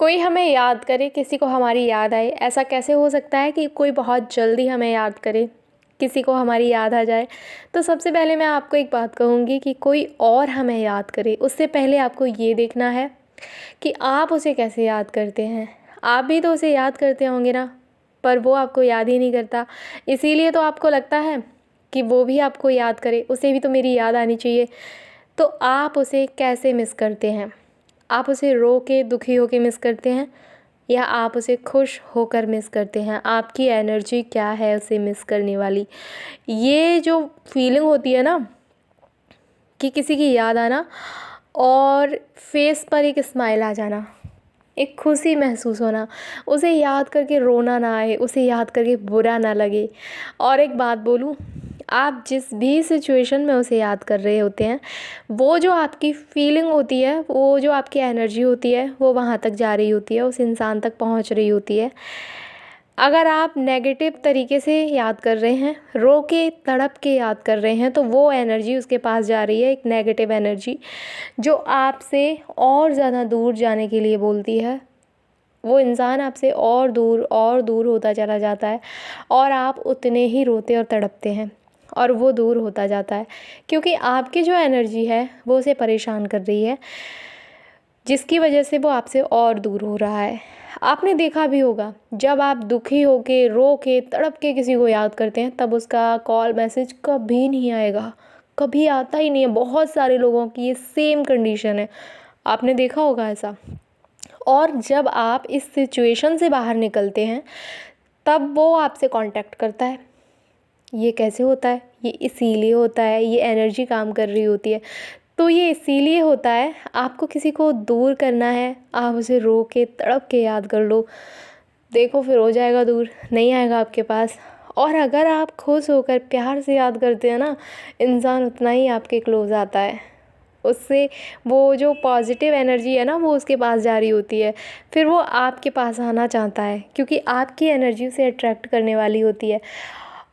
कोई हमें याद करे, किसी को हमारी याद आए, ऐसा कैसे हो सकता है कि कोई बहुत जल्दी हमें याद करे, किसी को हमारी याद आ जाए। तो सबसे पहले मैं आपको एक बात कहूँगी कि कोई और हमें याद करे, उससे पहले आपको ये देखना है कि आप उसे कैसे याद करते हैं। आप भी तो उसे याद करते होंगे ना, पर वो आपको याद ही नहीं करता। इसीलिए तो आपको लगता है कि वो भी आपको याद करे, उसे भी तो मेरी याद आनी चाहिए। तो आप उसे कैसे मिस करते हैं? आप उसे रो के, दुखी होके मिस करते हैं, या आप उसे खुश होकर मिस करते हैं? आपकी एनर्जी क्या है उसे मिस करने वाली? ये जो फीलिंग होती है ना, कि किसी की याद आना और फेस पर एक स्माइल आ जाना, एक खुशी महसूस होना, उसे याद करके रोना ना आए, उसे याद करके बुरा ना लगे। और एक बात बोलूँ, आप जिस भी सिचुएशन में उसे याद कर रहे होते हैं, वो जो आपकी फीलिंग होती है, वो जो आपकी एनर्जी होती है, वो वहाँ तक जा रही होती है, उस इंसान तक पहुँच रही होती है। अगर आप नेगेटिव तरीके से याद कर रहे हैं, रो के तड़प के याद कर रहे हैं, तो वो एनर्जी उसके पास जा रही है, एक नेगेटिव एनर्जी जो आपसे और ज़्यादा दूर जाने के लिए बोलती है। वो इंसान आपसे और दूर होता चला जाता है, और आप उतने ही रोते और तड़पते हैं, और वो दूर होता जाता है, क्योंकि आपकी जो एनर्जी है वो उसे परेशान कर रही है, जिसकी वजह से वो आपसे और दूर हो रहा है। आपने देखा भी होगा, जब आप दुखी होके, रो के, तड़प के किसी को याद करते हैं, तब उसका कॉल मैसेज कभी नहीं आएगा, कभी आता ही नहीं है। बहुत सारे लोगों की ये सेम कंडीशन है, आपने देखा होगा ऐसा। और जब आप इस सिचुएशन से बाहर निकलते हैं, तब वो आपसे कांटेक्ट करता है। ये कैसे होता है? ये इसीलिए होता है, ये एनर्जी काम कर रही होती है। तो ये इसीलिए होता है, आपको किसी को दूर करना है, आप उसे रो के, तड़प के याद कर लो, देखो फिर हो जाएगा दूर, नहीं आएगा आपके पास। और अगर आप खुश होकर प्यार से याद करते हैं ना, इंसान उतना ही आपके क्लोज़ आता है। उससे वो जो पॉजिटिव एनर्जी है ना, वो उसके पास जा रही होती है, फिर वो आपके पास आना चाहता है, क्योंकि आपकी एनर्जी उसे अट्रैक्ट करने वाली होती है।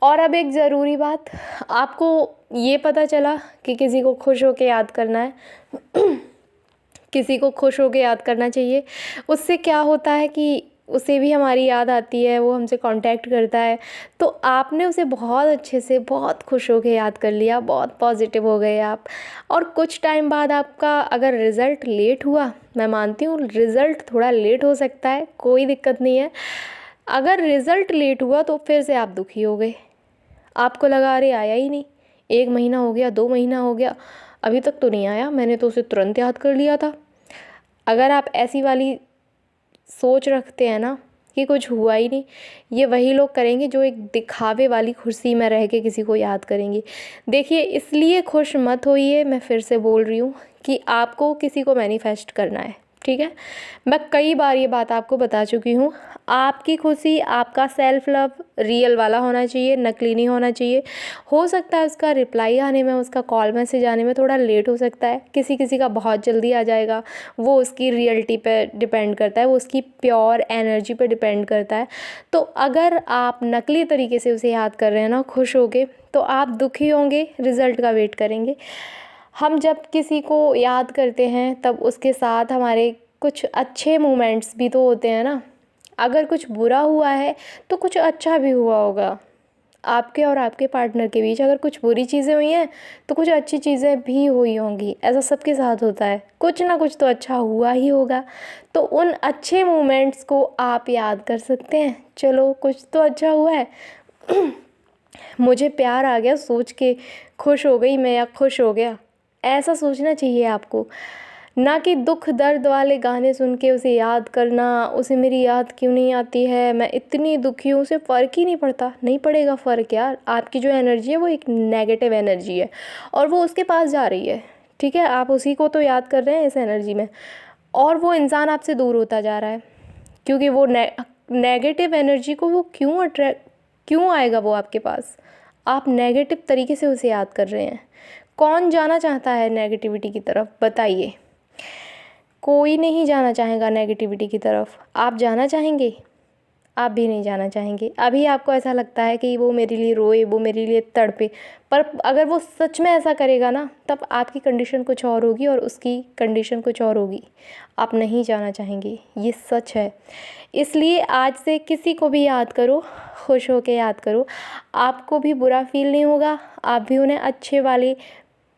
और अब एक ज़रूरी बात, आपको ये पता चला कि किसी को खुश होके याद करना है, किसी को खुश होके याद करना चाहिए। उससे क्या होता है कि उसे भी हमारी याद आती है, वो हमसे कांटेक्ट करता है। तो आपने उसे बहुत अच्छे से, बहुत खुश होके याद कर लिया, बहुत पॉजिटिव हो गए आप। और कुछ टाइम बाद आपका अगर रिज़ल्ट लेट हुआ, मैं मानती हूँ रिज़ल्ट थोड़ा लेट हो सकता है, कोई दिक्कत नहीं है। अगर रिज़ल्ट लेट हुआ तो फिर से आप दुखी हो गए, आपको लगा अरे आया ही नहीं, 1 महीना हो गया, 2 महीना हो गया, अभी तक तो नहीं आया, मैंने तो उसे तुरंत याद कर लिया था। अगर आप ऐसी वाली सोच रखते हैं ना कि कुछ हुआ ही नहीं, ये वही लोग करेंगे जो एक दिखावे वाली खुशी में रह के किसी को याद करेंगे। देखिए, इसलिए खुश मत होइए, मैं फिर से बोल रही हूँ कि आपको किसी को मैनिफेस्ट करना है, ठीक है। मैं कई बार ये बात आपको बता चुकी हूँ, आपकी खुशी, आपका सेल्फ लव रियल वाला होना चाहिए, नकली नहीं होना चाहिए। हो सकता है उसका रिप्लाई आने में, उसका कॉल मैसेज आने में थोड़ा लेट हो सकता है, किसी किसी का बहुत जल्दी आ जाएगा, वो उसकी रियलिटी पे डिपेंड करता है, वो उसकी प्योर एनर्जी पे डिपेंड करता है। तो अगर आप नकली तरीके से उसे याद कर रहे हैं ना खुश होके, तो आप दुखी होंगे, रिज़ल्ट का वेट करेंगे। हम जब किसी को याद करते हैं, तब उसके साथ हमारे कुछ अच्छे मोमेंट्स भी तो होते हैं ना। अगर कुछ बुरा हुआ है तो कुछ अच्छा भी हुआ होगा, आपके और आपके पार्टनर के बीच अगर कुछ बुरी चीज़ें हुई हैं तो कुछ अच्छी चीज़ें भी हुई होंगी। ऐसा सबके साथ होता है, कुछ ना कुछ तो अच्छा हुआ ही होगा। तो उन अच्छे मोमेंट्स को आप याद कर सकते हैं, चलो कुछ तो अच्छा हुआ है, मुझे प्यार आ गया, सोच के खुश हो गई मैं, या खुश हो गया, ऐसा सोचना चाहिए आपको। ना कि दुख दर्द वाले गाने सुन के उसे याद करना, उसे मेरी याद क्यों नहीं आती है, मैं इतनी दुखी हूँ, उसे फ़र्क ही नहीं पड़ता। नहीं पड़ेगा फ़र्क यार, आपकी जो एनर्जी है वो एक नेगेटिव एनर्जी है, और वो उसके पास जा रही है, ठीक है। आप उसी को तो याद कर रहे हैं इस एनर्जी में, और वो इंसान आपसे दूर होता जा रहा है, क्योंकि वो नेगेटिव एनर्जी को वो क्यों आएगा वो आपके पास? आप नेगेटिव तरीके से उसे याद कर रहे हैं। कौन जाना चाहता है नेगेटिविटी की तरफ, बताइए? कोई नहीं जाना चाहेगा नेगेटिविटी की तरफ। आप जाना चाहेंगे? आप भी नहीं जाना चाहेंगे। अभी आपको ऐसा लगता है कि वो मेरे लिए रोए, वो मेरे लिए तड़पे, पर अगर वो सच में ऐसा करेगा ना, तब आपकी कंडीशन कुछ और होगी और उसकी कंडीशन कुछ और होगी। आप नहीं जाना चाहेंगे, ये सच है। इसलिए आज से किसी को भी याद करो, खुश होके याद करो, आपको भी बुरा फ़ील नहीं होगा, आप भी उन्हें अच्छे वाले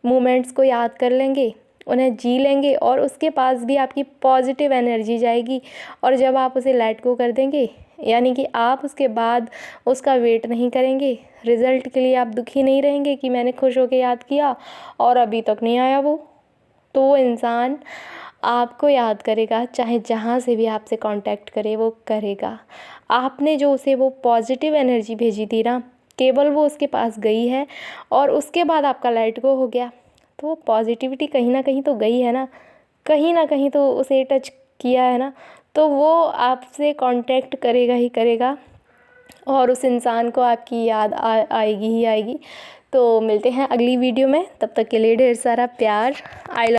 मोमेंट्स को याद कर लेंगे, उन्हें जी लेंगे और उसके पास भी आपकी पॉजिटिव एनर्जी जाएगी। और जब आप उसे लेट गो कर देंगे, यानी कि आप उसके बाद उसका वेट नहीं करेंगे, रिज़ल्ट के लिए आप दुखी नहीं रहेंगे कि मैंने खुश होकर याद किया और अभी तक नहीं आया वो, तो वो इंसान आपको याद करेगा, चाहे जहाँ से भी आपसे कांटेक्ट करे वो करेगा। आपने जो उसे वो पॉजिटिव एनर्जी भेजी थी ना, केवल वो उसके पास गई है और उसके बाद आपका लेट गो हो गया, तो वो पॉजिटिविटी कहीं ना कहीं तो गई है ना, कहीं ना कहीं तो उसे टच किया है ना, तो वो आपसे कांटेक्ट करेगा ही करेगा और उस इंसान को आपकी याद आएगी ही आएगी। तो मिलते हैं अगली वीडियो में, तब तक के लिए ढेर सारा प्यार। I love